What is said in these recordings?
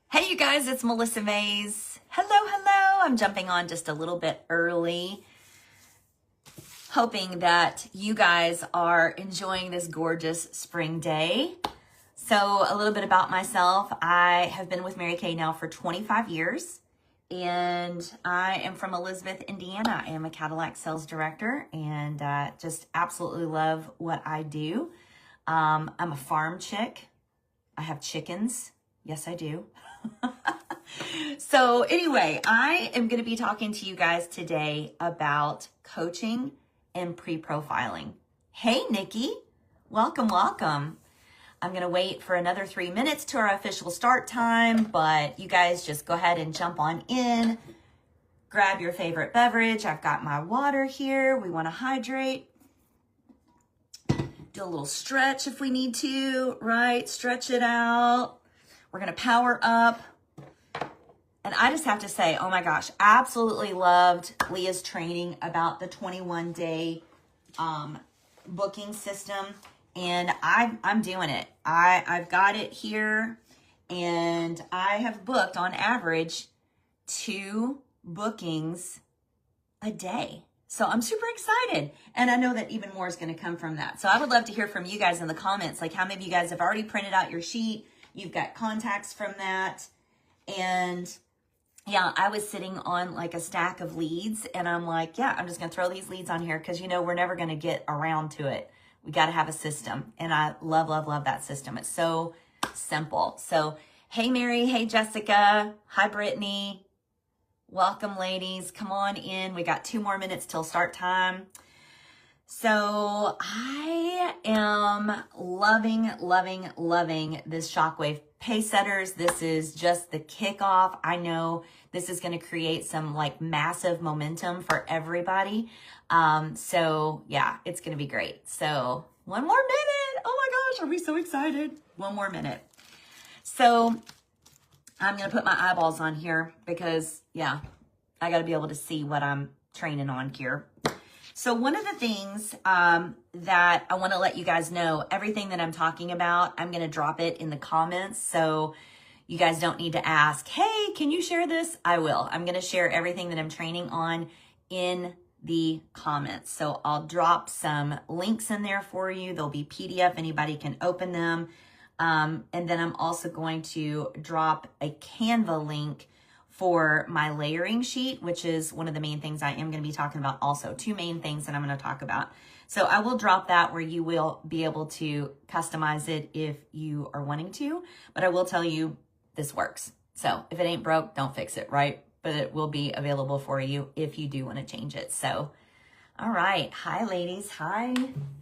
Hey, you guys, it's Melissa Mays. Hello. I'm jumping on just a little bit early, hoping that you guys are enjoying this gorgeous spring day. So a little bit about myself. I have been with Mary Kay now for 25 years, and I am from Elizabeth, Indiana. I am a Cadillac sales director and just absolutely love what I do. I'm a farm chick. I have chickens. Yes, I do. So anyway, I am going to be talking to you guys today about coaching and pre-profiling. Hey, Nikki, welcome. I'm going to wait for another 3 minutes to our official start time, but you guys just go ahead and jump on in, grab your favorite beverage. I've got my water here. We want to hydrate. Do a little stretch if we need to, right? Stretch it out. We're going to power up. And I just have to say, oh my gosh, absolutely loved Leah's training about the 21-day booking system. And I'm doing it. I've got it here, and I have booked on average 2 bookings a day. So I'm super excited. And I know that even more is going to come from that. So I would love to hear from you guys in the comments, like how many of you guys have already printed out your sheet. You've got contacts from that. And yeah, I was sitting on like a stack of leads, and I'm like, yeah, I'm just going to throw these leads on here because, you know, we're never going to get around to it. We got to have a system. And I love that system. It's so simple. So, hey, Mary. Hey, Jessica. Hi, Brittany. Welcome, ladies. Come on in. We got 2 more minutes till start time. So I am loving this Shockwave Pacesetters. This is just the kickoff. I know this is going to create some like massive momentum for everybody. So yeah, it's going to be great. So 1 more minute. Oh my gosh, are we so excited? 1 more minute. So I'm going to put my eyeballs on here because yeah, I got to be able to see what I'm training on here. So one of the things that I want to let you guys know, everything that I'm talking about, I'm going to drop it in the comments. So you guys don't need to ask, hey, can you share this? I will. I'm going to share everything that I'm training on in the comments. So I'll drop some links in there for you. There'll be PDF. Anybody can open them. And then I'm also going to drop a Canva link for my layering sheet, which is one of the main things I am going to be talking about also. 2 main things that I'm going to talk about. So I will drop that where you will be able to customize it if you are wanting to, but I will tell you this works. So if it ain't broke, don't fix it, right? But it will be available for you if you do want to change it. So, all right. Hi, ladies. Hi.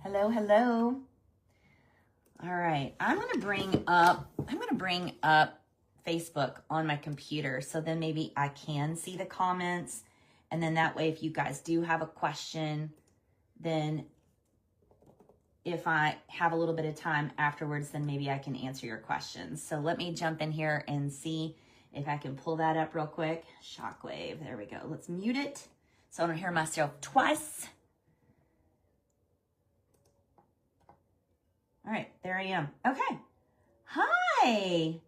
Hello. All right. I'm going to bring up Facebook on my computer, so then maybe I can see the comments, and then that way if you guys do have a question, then if I have a little bit of time afterwards, then maybe I can answer your questions. So let me jump in here and see if I can pull that up real quick. Shockwave, there we go. Let's mute it so I don't hear myself twice. All right, there I am. Okay. Hi.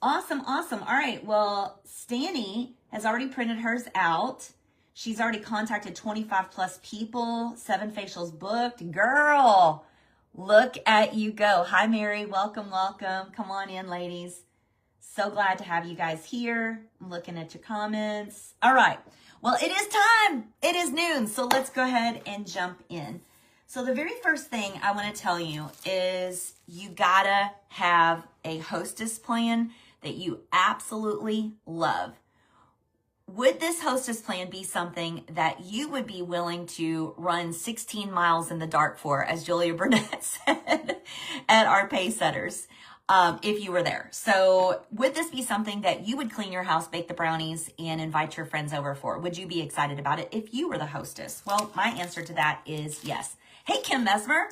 Awesome. All right. Well, Stanny has already printed hers out. She's already contacted 25 plus people, 7 facials booked. Girl, look at you go. Hi, Mary. Welcome. Come on in, ladies. So glad to have you guys here. I'm looking at your comments. All right. Well, it is time. It is noon. So let's go ahead and jump in. So the very first thing I want to tell you is you gotta have a hostess plan that you absolutely love. Would this hostess plan be something that you would be willing to run 16 miles in the dark for, as Julia Burnett said at our Pacesetters, if you were there? So would this be something that you would clean your house, bake the brownies, and invite your friends over for? Would you be excited about it if you were the hostess? Well, my answer to that is yes. Hey, Kim Mesmer.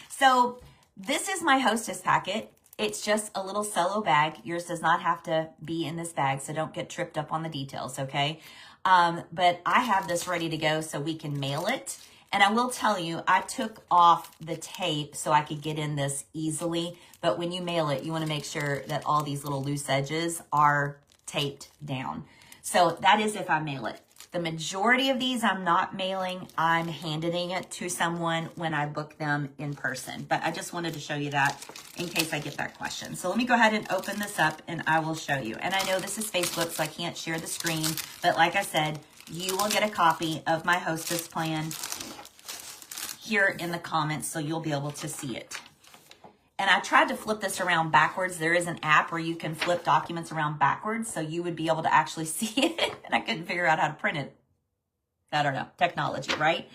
So this is my hostess packet. It's just a little cello bag. Yours does not have to be in this bag, so don't get tripped up on the details, okay? But I have this ready to go so we can mail it. And I will tell you, I took off the tape so I could get in this easily. But when you mail it, you want to make sure that all these little loose edges are taped down. So that is if I mail it. The majority of these I'm not mailing. I'm handing it to someone when I book them in person. But I just wanted to show you that in case I get that question. So let me go ahead and open this up and I will show you. And I know this is Facebook, so I can't share the screen. But like I said, you will get a copy of my hostess plan here in the comments, so you'll be able to see it. And I tried to flip this around backwards. There is an app where you can flip documents around backwards, so you would be able to actually see it. And I couldn't figure out how to print it. I don't know, technology, right?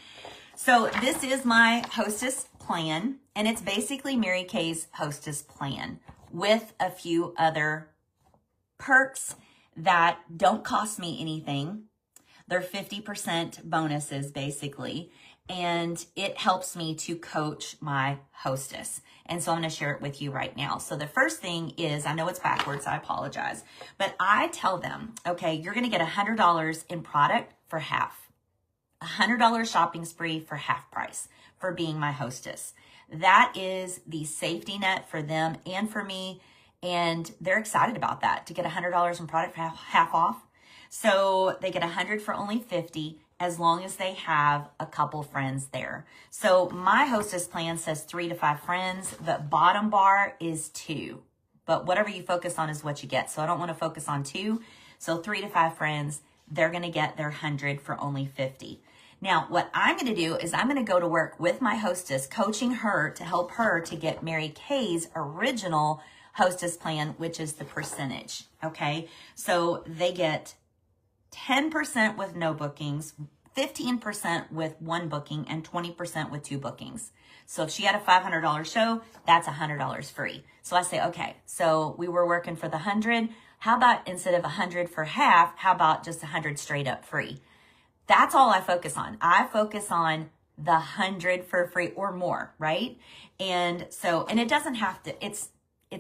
So this is my hostess plan, and it's basically Mary Kay's hostess plan with a few other perks that don't cost me anything. They're 50% bonuses, basically. And it helps me to coach my hostess. And so I'm going to share it with you right now. So the first thing is, I know it's backwards, I apologize, but I tell them, okay, you're going to get $100 in product for half. $100 shopping spree for half price for being my hostess. That is the safety net for them and for me. And they're excited about that, to get $100 in product for half off. So they get $100 for only $50. As long as they have a couple friends there. So my hostess plan says 3 to 5 friends. The bottom bar is 2. But whatever you focus on is what you get. So I don't want to focus on 2. So 3 to 5 friends, they're going to get their 100 for only 50. Now, what I'm going to do is I'm going to go to work with my hostess, coaching her to help her to get Mary Kay's original hostess plan, which is the percentage. Okay, so they get 10% with no bookings, 15% with 1 booking, and 20% with 2 bookings. So if she had a $500 show, that's $100 free. So I say, okay, so we were working for the 100. How about instead of 100 for half, how about just 100 straight up free? That's all I focus on. I focus on the 100 for free or more, right? And so, and it doesn't have to, it's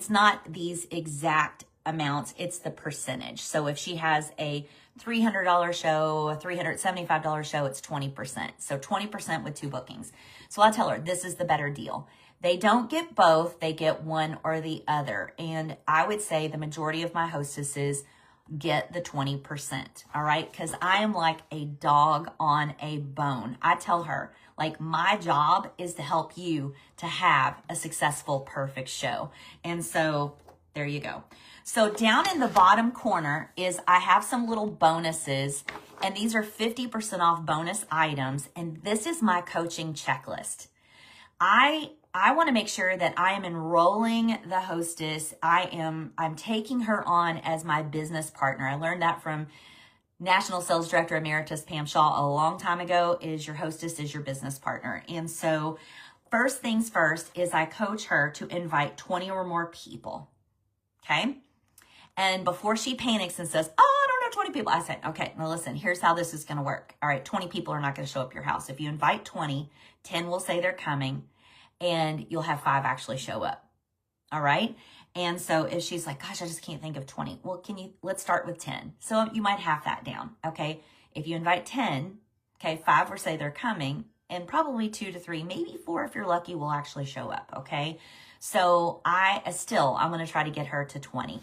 not these exact amounts, it's the percentage. So if she has a $300 show, a $375 show, it's 20%. So 20% with 2 bookings. So I'll tell her, this is the better deal. They don't get both, they get one or the other. And I would say the majority of my hostesses get the 20%, all right? Because I am like a dog on a bone. I tell her, like, my job is to help you to have a successful, perfect show. And so there you go. So down in the bottom corner is I have some little bonuses, and these are 50% off bonus items. And this is my coaching checklist. I want to make sure that I am enrolling the hostess. I'm taking her on as my business partner. I learned that from National Sales Director Emeritus Pam Shaw a long time ago, is your hostess is your business partner. And so first things first is I coach her to invite 20 or more people. Okay. And before she panics and says, oh, I don't know 20 people, I said, okay, now listen, here's how this is going to work. All right, 20 people are not going to show up your house. If you invite 20, 10 will say they're coming, and you'll have 5 actually show up. All right. And so if she's like, gosh, I just can't think of 20. Well, let's start with 10. So you might half that down. Okay. If you invite 10, okay, 5 will say they're coming, and probably 2 to 3, maybe 4 if you're lucky, will actually show up. Okay. So I'm going to try to get her to 20.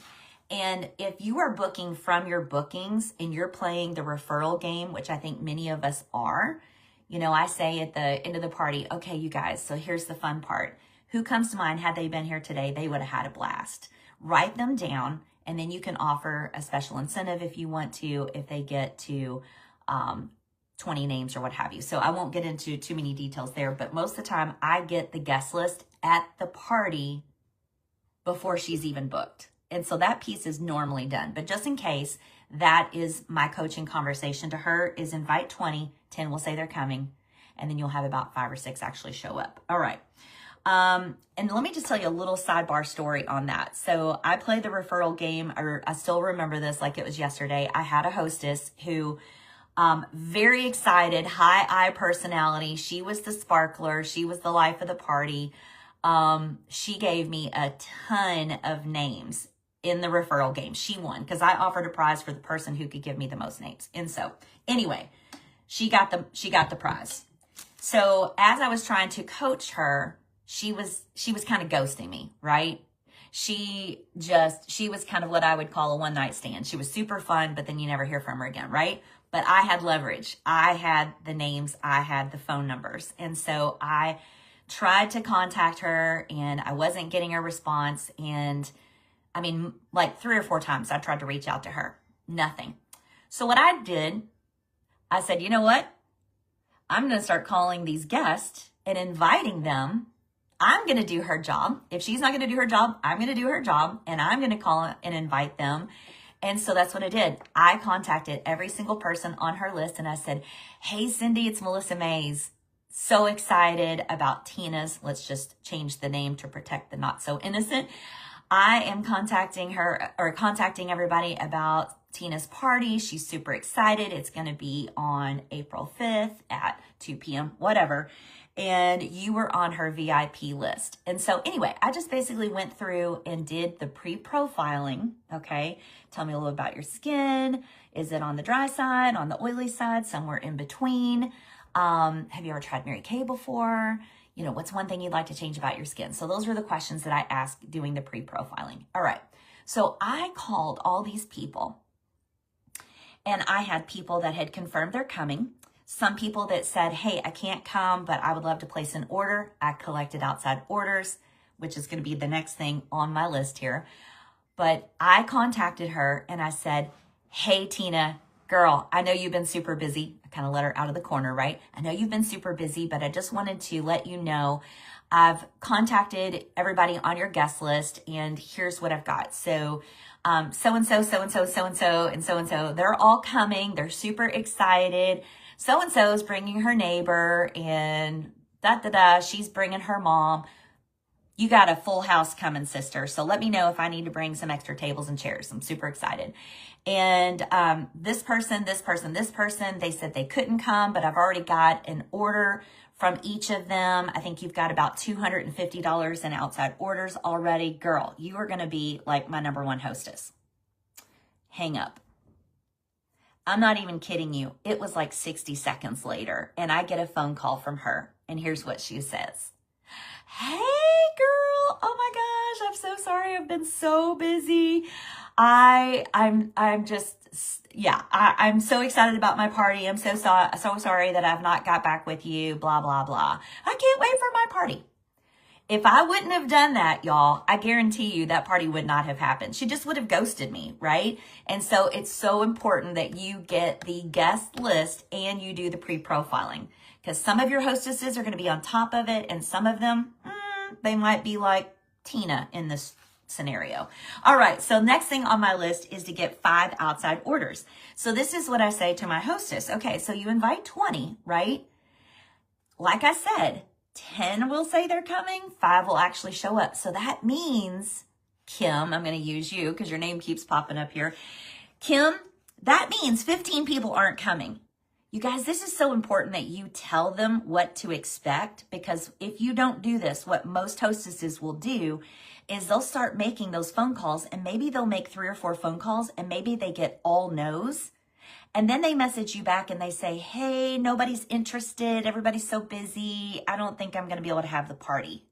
And if you are booking from your bookings and you're playing the referral game, which I think many of us are, you know, I say at the end of the party, okay, you guys, so here's the fun part. Who comes to mind? Had they been here today, they would have had a blast. Write them down, and then you can offer a special incentive if you want to, if they get to 20 names or what have you. So I won't get into too many details there, but most of the time I get the guest list at the party before she's even booked. And so that piece is normally done. But just in case, that is my coaching conversation to her, is invite 20, 10 will say they're coming, and then you'll have about 5 or 6 actually show up. All right. And let me just tell you a little sidebar story on that. So I played the referral game, or I still remember this like it was yesterday. I had a hostess who, very excited, high I personality. She was the sparkler. She was the life of the party. She gave me a ton of names in the referral game. She won because I offered a prize for the person who could give me the most names. And so anyway, she got the prize. So as I was trying to coach her, she was kind of ghosting me, right? She was kind of what I would call a one night stand. She was super fun, but then you never hear from her again, right? But I had leverage. I had the names, I had the phone numbers. And so I tried to contact her and I wasn't getting a response. And I mean, like 3 or 4 times I tried to reach out to her. Nothing. So what I did, I said, you know what? I'm going to start calling these guests and inviting them. I'm going to do her job. If she's not going to do her job, I'm going to do her job, and I'm going to call and invite them. And so that's what I did. I contacted every single person on her list and I said, hey, Cindy, it's Melissa Mays. So excited about Tina's. Let's just change the name to protect the not so innocent. I am contacting everybody about Tina's party. She's super excited. It's going to be on April 5th at 2 p.m., whatever. And you were on her VIP list. And so anyway, I just basically went through and did the pre-profiling. Okay. Tell me a little about your skin. Is it on the dry side, on the oily side, somewhere in between? Have you ever tried Mary Kay before? You know, what's one thing you'd like to change about your skin? So those were the questions that I asked doing the pre-profiling. All right. So I called all these people and I had people that had confirmed they're coming. Some people that said, hey, I can't come, but I would love to place an order. I collected outside orders, which is going to be the next thing on my list here. But I contacted her and I said, hey, Tina, girl, I know you've been super busy. I kind of let her out of the corner, right? I know you've been super busy, but I just wanted to let you know I've contacted everybody on your guest list and here's what I've got. So, so-and-so, so-and-so, so-and-so, and so-and-so, they're all coming. They're super excited. So-and-so is bringing her neighbor and da-da-da, she's bringing her mom. You got a full house coming, sister. So let me know if I need to bring some extra tables and chairs. I'm super excited. And this person, they said they couldn't come, but I've already got an order from each of them. I think you've got about $250 in outside orders already. Girl, you are going to be like my #1 hostess. Hang up. I'm not even kidding you. It was like 60 seconds later, and I get a phone call from her, and here's what she says. Hey, girl. Oh my gosh, I'm so sorry. I've been so busy. I'm so excited about my party. I'm so sorry that I've not got back with you, blah, blah, blah. I can't wait for my party. If I wouldn't have done that, y'all, I guarantee you that party would not have happened. She just would have ghosted me, right? And so it's so important that you get the guest list and you do the pre-profiling, because some of your hostesses are going to be on top of it and some of them, they might be like Tina in this scenario. All right. So next thing on my list is to get 5 outside orders. So this is what I say to my hostess. Okay. So you invite 20, right? Like I said, 10 will say they're coming, 5 will actually show up. So that means, Kim, I'm going to use you because your name keeps popping up here. Kim, that means 15 people aren't coming. You guys, this is so important that you tell them what to expect, because if you don't do this, what most hostesses will do is they'll start making those phone calls, and maybe they'll make 3 or 4 phone calls and maybe they get all no's. And then they message you back and they say, hey, nobody's interested. Everybody's so busy. I don't think I'm going to be able to have the party.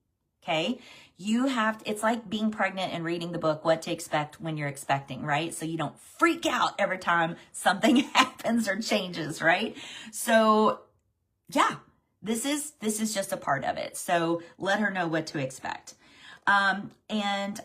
Okay. It's like being pregnant and reading the book, What to Expect When You're Expecting, right? So you don't freak out every time something happens or changes, right? So yeah, this is just a part of it. So let her know what to expect. And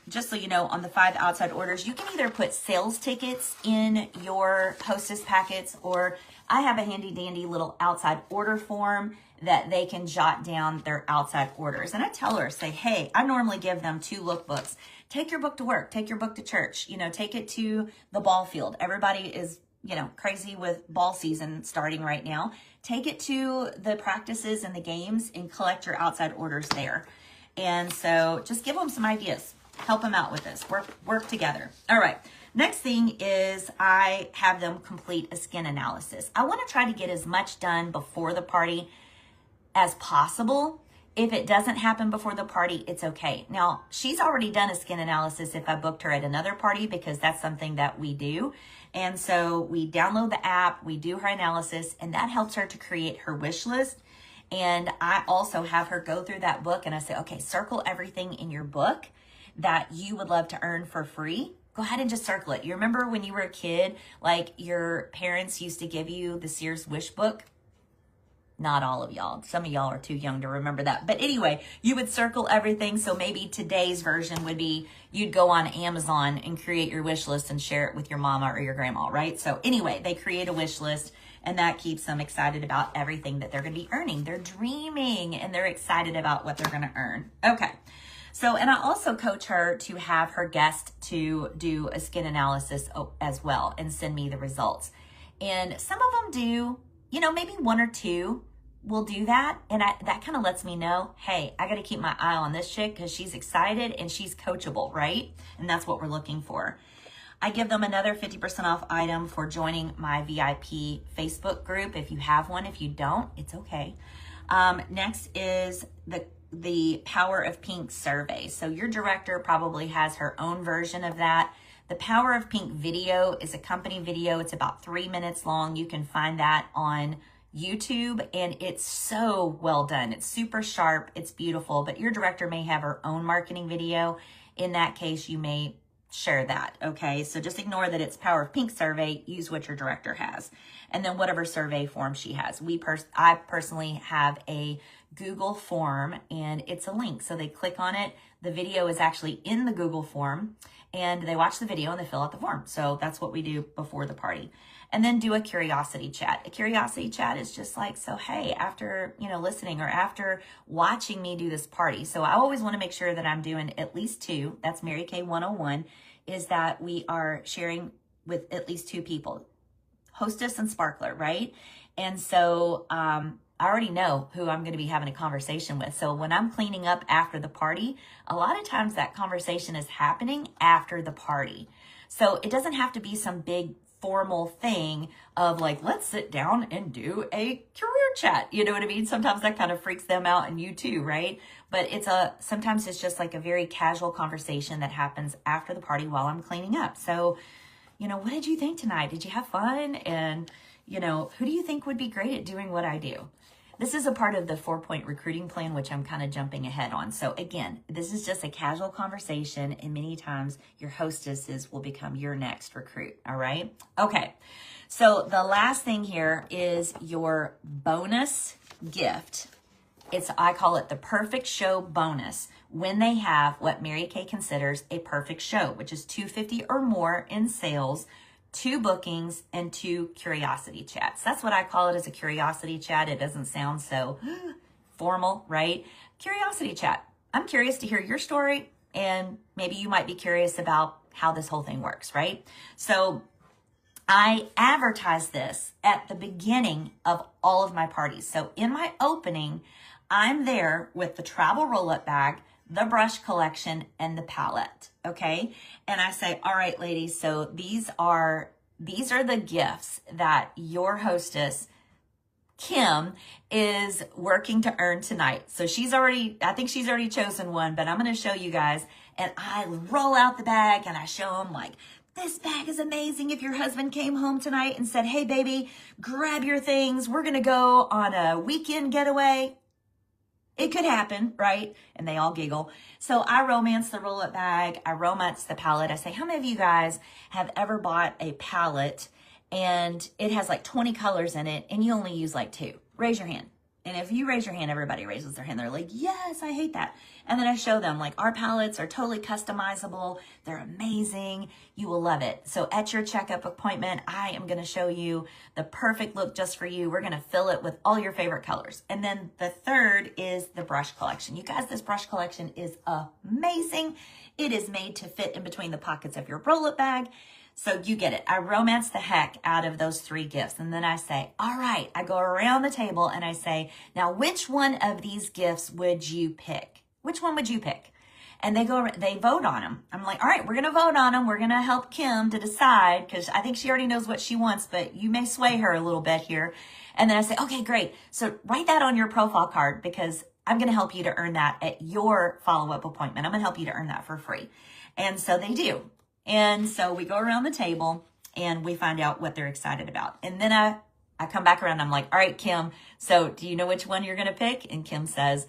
just so you know, on the 5 outside orders, you can either put sales tickets in your hostess packets, or I have a handy dandy little outside order form that they can jot down their outside orders. And I tell her, say, hey, I normally give them 2 lookbooks. Take your book to work, take your book to church, take it to the ball field. Everybody is, crazy with ball season starting right now. Take it to the practices and the games and collect your outside orders there. And so just give them some ideas. Help them out with this. Work together. All right. Next thing is I have them complete a skin analysis. I want to try to get as much done before the party as possible. If it doesn't happen before the party, it's okay. Now, she's already done a skin analysis if I booked her at another party, because that's something that we do. And so we download the app, we do her analysis, and that helps her to create her wish list. And I also have her go through that book and I say, okay, circle everything in your book that you would love to earn for free. Go ahead and just circle it. You remember when you were a kid, like your parents used to give you the Sears Wish book? Not all of y'all. Some of y'all are too young to remember that. But anyway, you would circle everything. So maybe today's version would be you'd go on Amazon and create your wish list and share it with your mama or your grandma, right? So anyway, they create a wish list and that keeps them excited about everything that they're going to be earning. They're dreaming and they're excited about what they're going to earn. Okay. So, and I also coach her to have her guest to do a skin analysis as well and send me the results. And some of them do, you know, maybe one or two will do that. And that kind of lets me know, hey, I got to keep my eye on this chick because she's excited and she's coachable, right? And that's what we're looking for. I give them another 50% off item for joining my VIP Facebook group. If you have one, if you don't, it's okay. Next is the Power of Pink survey. So your director probably has her own version of that. The Power of Pink video is a company video. It's about 3 minutes long. You can find that on YouTube and it's so well done. It's super sharp. It's beautiful, but your director may have her own marketing video. In that case, you may share that. Okay. So just ignore that it's Power of Pink survey. Use what your director has. And then whatever survey form she has. I personally have a Google form and it's a link. So they click on it. The video is actually in the Google form and they watch the video and they fill out the form. So that's what we do before the party. And then do a curiosity chat. A curiosity chat is just like, so hey, after, you know, listening or after watching me do this party. So I always want to make sure that I'm doing at least two. That's Mary Kay 101, is that we are sharing with at least two people, hostess and sparkler, right? And so I already know who I'm going to be having a conversation with. So when I'm cleaning up after the party, a lot of times that conversation is happening after the party. So it doesn't have to be some big formal thing of like, let's sit down and do a career chat. You know what I mean? Sometimes that kind of freaks them out and you too, right? But sometimes it's just like a very casual conversation that happens after the party while I'm cleaning up. So, you know, what did you think tonight? Did you have fun? And, you know, who do you think would be great at doing what I do? This is a part of the 4-point recruiting plan, which I'm kind of jumping ahead on. So again, this is just a casual conversation and many times your hostesses will become your next recruit. All right. Okay. So the last thing here is your bonus gift. I call it the perfect show bonus when they have what Mary Kay considers a perfect show, which is $250 or more in sales, 2 bookings, and 2 curiosity chats. That's what I call it, as a curiosity chat. It doesn't sound so formal, right? Curiosity chat. I'm curious to hear your story, and maybe you might be curious about how this whole thing works, right? So I advertise this at the beginning of all of my parties. So in my opening, I'm there with the travel roll-up bag, the brush collection, and the palette. Okay. And I say, all right, ladies, so these are the gifts that your hostess, Kim, is working to earn tonight. So I think she's already chosen one, but I'm going to show you guys. And I roll out the bag and I show them like, this bag is amazing. If your husband came home tonight and said, hey baby, grab your things. We're going to go on a weekend getaway. It could happen, right? And they all giggle. So I romance the roll-up bag. I romance the palette. I say, how many of you guys have ever bought a palette and it has like 20 colors in it and you only use like 2? Raise your hand. And if you raise your hand, everybody raises their hand. They're like, yes, I hate that. And then I show them like our palettes are totally customizable. They're amazing. You will love it. So at your checkup appointment, I am going to show you the perfect look just for you. We're going to fill it with all your favorite colors. And then the third is the brush collection. You guys, this brush collection is amazing. It is made to fit in between the pockets of your roll-up bag. So you get it. I romance the heck out of those 3 gifts. And then I say, all right, I go around the table and I say, now, which one of these gifts would you pick? Which one would you pick? And they vote on them. I'm like, all right, we're going to vote on them. We're going to help Kim to decide because I think she already knows what she wants, but you may sway her a little bit here. And then I say, okay, great. So write that on your profile card because I'm going to help you to earn that at your follow-up appointment. I'm going to help you to earn that for free. And so they do. And so we go around the table and we find out what they're excited about. And then I I come back around. I'm like, all right, Kim, so do you know which one you're going to pick? And Kim says,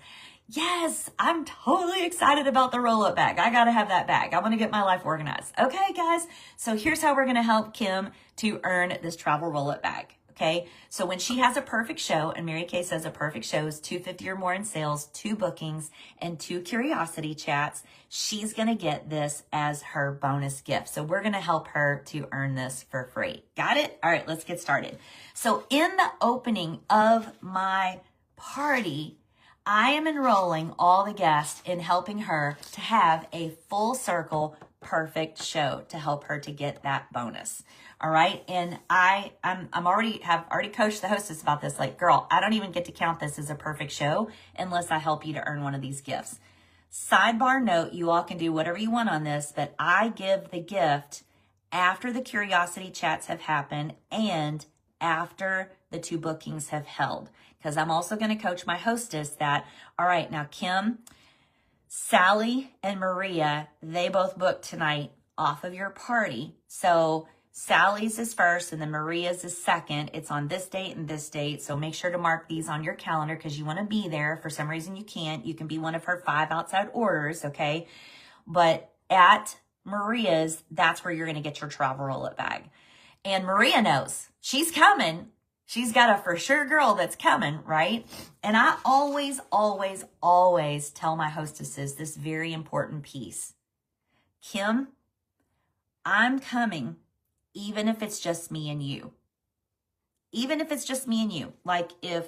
yes, I'm totally excited about the roll-up bag. I got to have that bag. I want to get my life organized. Okay, guys. So here's how we're going to help Kim to earn this travel roll-up bag. Okay. So when she has a perfect show, and Mary Kay says a perfect show is 250 or more in sales, 2 bookings, and 2 curiosity chats, she's going to get this as her bonus gift. So we're going to help her to earn this for free. Got it? All right, let's get started. So in the opening of my party, I am enrolling all the guests in helping her to have a full circle perfect show to help her to get that bonus. All right. And I'm already coached the hostess about this. Like, girl, I don't even get to count this as a perfect show unless I help you to earn one of these gifts. Sidebar note, you all can do whatever you want on this, but I give the gift after the curiosity chats have happened and after the 2 bookings have held. Because I'm also going to coach my hostess that, all right, now Kim, Sally, and Maria, they both booked tonight off of your party. So Sally's is first and then Maria's is second. It's on this date and this date. So make sure to mark these on your calendar because you want to be there. For some reason you can't. You can be one of her 5 outside orders, okay? But at Maria's, that's where you're going to get your travel roll-up bag. And Maria knows. She's coming. She's got a for sure girl that's coming, right? And I always, always, always tell my hostesses this very important piece. Kim, I'm coming even if it's just me and you. Even if it's just me and you. Like if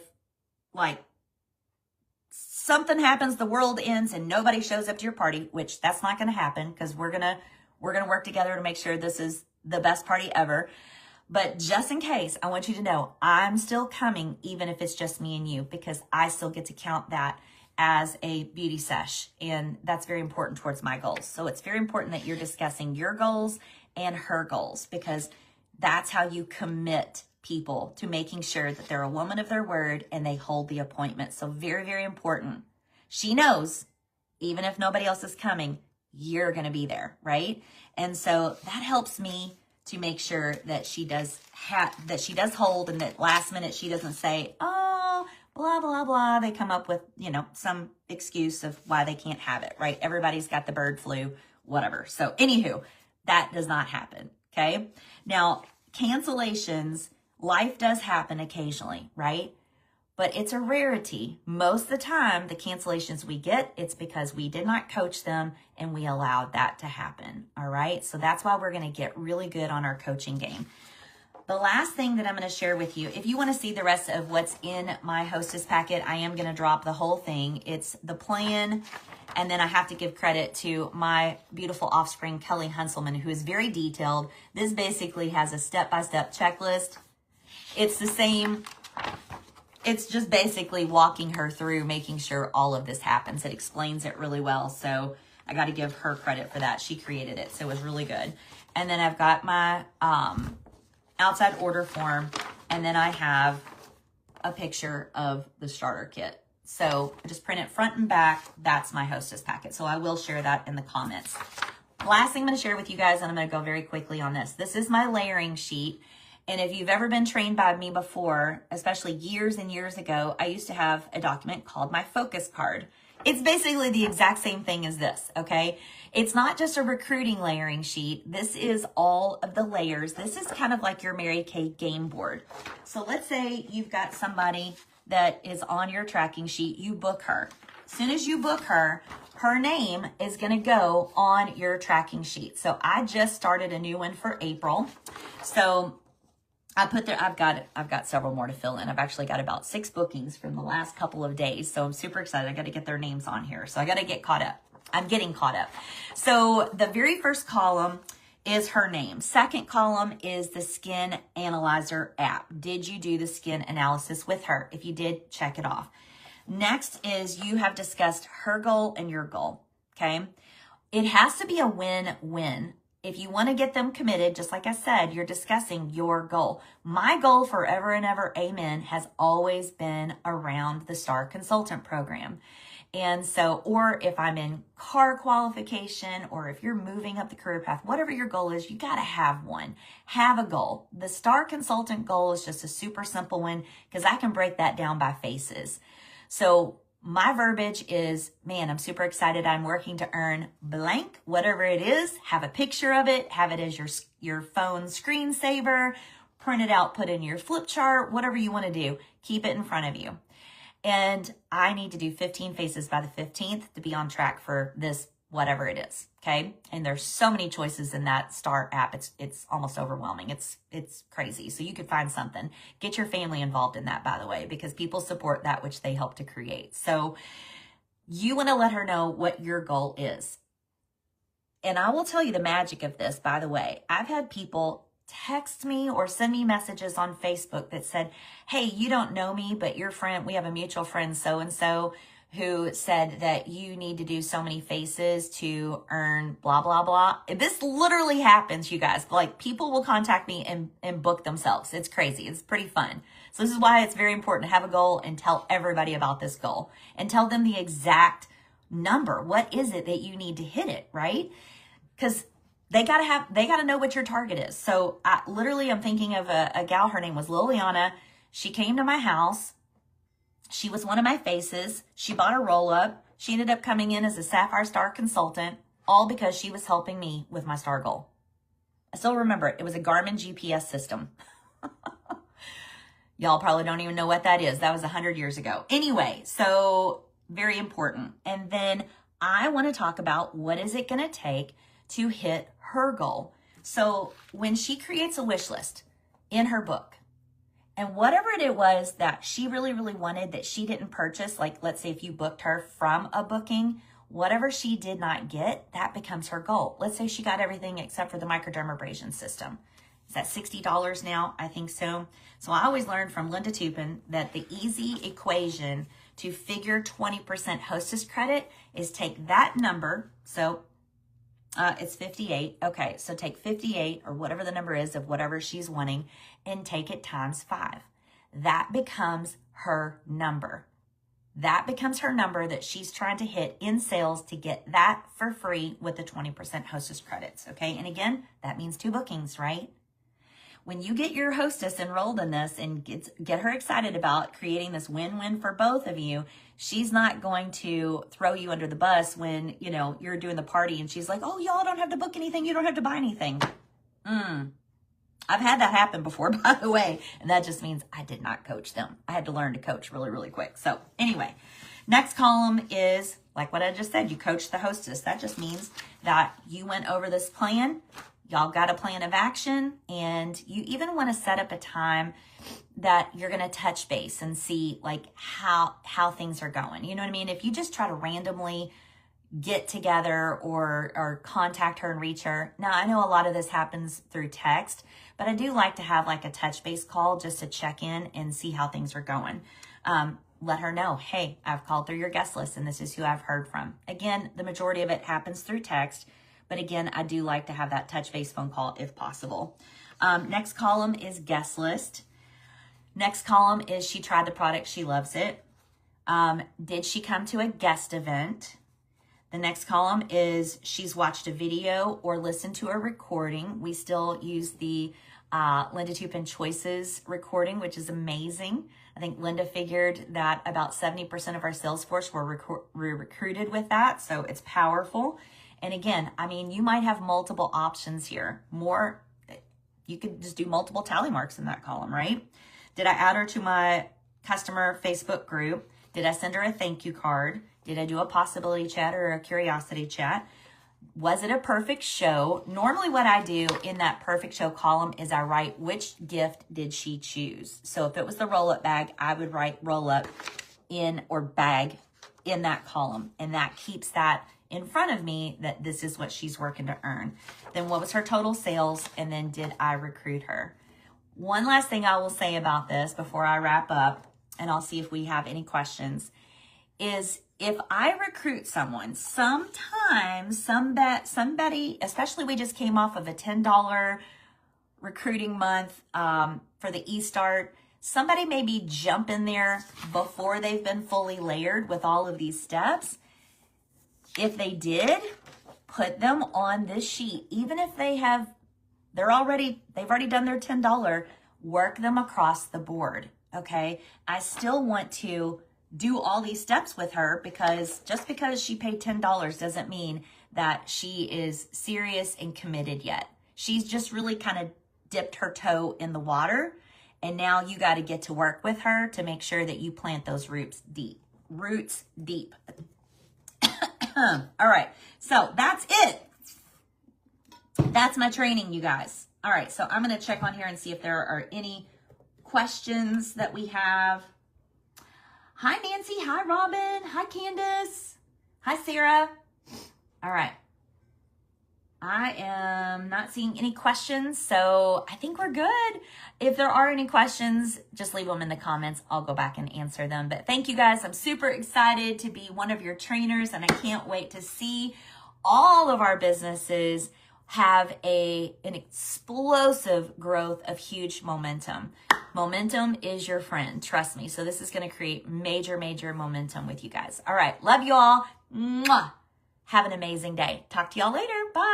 something happens, the world ends and nobody shows up to your party, which that's not going to happen because we're going to work together to make sure this is the best party ever. But just in case, I want you to know I'm still coming even if it's just me and you because I still get to count that as a beauty sesh. And that's very important towards my goals. So it's very important that you're discussing your goals and her goals because that's how you commit people to making sure that they're a woman of their word and they hold the appointment. So very, very important. She knows even if nobody else is coming, you're going to be there, right? And so that helps me to make sure that she does hold and that last minute she doesn't say, oh, blah, blah, blah. They come up with, some excuse of why they can't have it, right? Everybody's got the bird flu, whatever. So anywho, that does not happen, okay? Now, cancellations, life does happen occasionally, right? But it's a rarity. Most of the time, the cancellations we get, it's because we did not coach them and we allowed that to happen, all right? So that's why we're going to get really good on our coaching game. The last thing that I'm going to share with you, if you want to see the rest of what's in my hostess packet, I am going to drop the whole thing. It's the plan, and then I have to give credit to my beautiful offspring, Kelly Hunselman, who is very detailed. This basically has a step-by-step checklist. It's the same. It's just basically walking her through, making sure all of this happens. It explains it really well. So I got to give her credit for that. She created it, so it was really good. And then I've got my outside order form, and then I have a picture of the starter kit. So I just print it front and back. That's my hostess packet. So I will share that in the comments. Last thing I'm going to share with you guys, and I'm going to go very quickly on this. This is my layering sheet. And if you've ever been trained by me before, especially years and years ago, I used to have a document called my focus card. It's basically the exact same thing as this, okay? It's not just a recruiting layering sheet. This is all of the layers. This is kind of like your Mary Kay game board. So let's say you've got somebody that is on your tracking sheet. You book her. As soon as you book her, her name is going to go on your tracking sheet. So I just started a new one for April. So I put there, I've got several more to fill in. I've actually got about 6 bookings from the last couple of days. So I'm super excited. I got to get their names on here. So I got to get caught up. I'm getting caught up. So the very first column is her name. Second column is the Skin Analyzer app. Did you do the skin analysis with her? If you did, check it off. Next is you have discussed her goal and your goal. Okay. It has to be a win-win. If you want to get them committed, just like I said, you're discussing your goal. My goal forever and ever, amen, has always been around the Star Consultant Program. And so, or if I'm in car qualification, or if you're moving up the career path, whatever your goal is, you got to have one. Have a goal. The Star Consultant goal is just a super simple one because I can break that down by phases. So my verbiage is, man, I'm super excited. I'm working to earn blank, whatever it is. Have a picture of it. Have it as your phone screensaver. Print it out, put in your flip chart, whatever you want to do. Keep it in front of you. And I need to do 15 faces by the 15th to be on track for this, whatever it is. Okay. And there's so many choices in that Star app. It's almost overwhelming. It's crazy. So you could find something. Get your family involved in that, by the way, because people support that which they help to create. So you want to let her know what your goal is. And I will tell you the magic of this, by the way. I've had people text me or send me messages on Facebook that said, hey, you don't know me, but your friend, we have a mutual friend, so-and-so, who said that you need to do so many faces to earn blah, blah, blah. This literally happens, you guys. Like, people will contact me and book themselves. It's crazy. It's pretty fun. So this is why it's very important to have a goal and tell everybody about this goal and tell them the exact number. What is it that you need to hit it, right? Because they gotta know what your target is. So I'm thinking of a gal, her name was Liliana. She came to my house. She was one of my faces. She bought a roll up. She ended up coming in as a Sapphire Star Consultant, all because she was helping me with my Star goal. I still remember it. It was a Garmin GPS system. Y'all probably don't even know what that is. That was 100 years ago. Anyway, so very important. And then I want to talk about what is it going to take to hit her goal. So when she creates a wish list in her book, and whatever it was that she really, really wanted that she didn't purchase, like let's say if you booked her from a booking, whatever she did not get, that becomes her goal. Let's say she got everything except for the microdermabrasion system. Is that $60 now? I think so. So I always learned from Linda Tupin that the easy equation to figure 20% hostess credit is take that number. So it's 58. Okay, so take 58 or whatever the number is of whatever she's wanting and take it times 5. That becomes her number. That becomes her number that she's trying to hit in sales to get that for free with the 20% hostess credits. Okay, and again, that means 2 bookings, right? When you get your hostess enrolled in this and get her excited about creating this win-win for both of you, she's not going to throw you under the bus when, you know, you're doing the party and she's like, oh, y'all don't have to book anything. You don't have to buy anything. I've had that happen before, by the way. And that just means I did not coach them. I had to learn to coach really, really quick. So anyway, next column is like what I just said. You coach the hostess. That just means that you went over this plan. Y'all got a plan of action, and you even want to set up a time that you're going to touch base and see like how things are going. You know what I mean? If you just try to randomly get together or contact her and reach her. Now, I know a lot of this happens through text, but I do like to have like a touch base call just to check in and see how things are going. Let her know, hey, I've called through your guest list and this is who I've heard from. Again, the majority of it happens through text. But again, I do like to have that touch base phone call if possible. Next column is guest list. Next column is she tried the product, she loves it. Did she come to a guest event? The next column is she's watched a video or listened to a recording. We still use the Linda Tupin Choices recording, which is amazing. I think Linda figured that about 70% of our sales force were recruited with that, so it's powerful. And again, I mean, you might have multiple options here. You could just do multiple tally marks in that column, right? Did I add her to my customer Facebook group? Did I send her a thank you card? Did I do a possibility chat or a curiosity chat? Was it a perfect show? Normally what I do in that perfect show column is I write which gift did she choose. So if it was the roll-up bag, I would write roll-up in or bag in that column. And that keeps that in front of me that this is what she's working to earn. Then what was her total sales? And then did I recruit her? One last thing I will say about this before I wrap up, and I'll see if we have any questions, is if I recruit someone, sometimes somebody, especially we just came off of a $10 recruiting month for the eStart, Somebody maybe jump in there before they've been fully layered with all of these steps. If they did, put them on this sheet. Even if they've already done their $10, work them across the board, okay? I still want to do all these steps with her, because just because she paid $10 doesn't mean that she is serious and committed yet. She's just really kind of dipped her toe in the water, and now you got to get to work with her to make sure that you plant those roots deep. Roots deep. All right, so that's it. That's my training, you guys. All right, so I'm going to check on here and see if there are any questions that we have. Hi, Nancy. Hi, Robin. Hi, Candace. Hi, Sarah. All right. I am not seeing any questions, so I think we're good. If there are any questions, just leave them in the comments. I'll go back and answer them. But thank you, guys. I'm super excited to be one of your trainers, and I can't wait to see all of our businesses have an explosive growth of huge momentum. Momentum is your friend. Trust me. So this is going to create major, major momentum with you guys. All right. Love you all. Mwah. Have an amazing day. Talk to y'all later. Bye.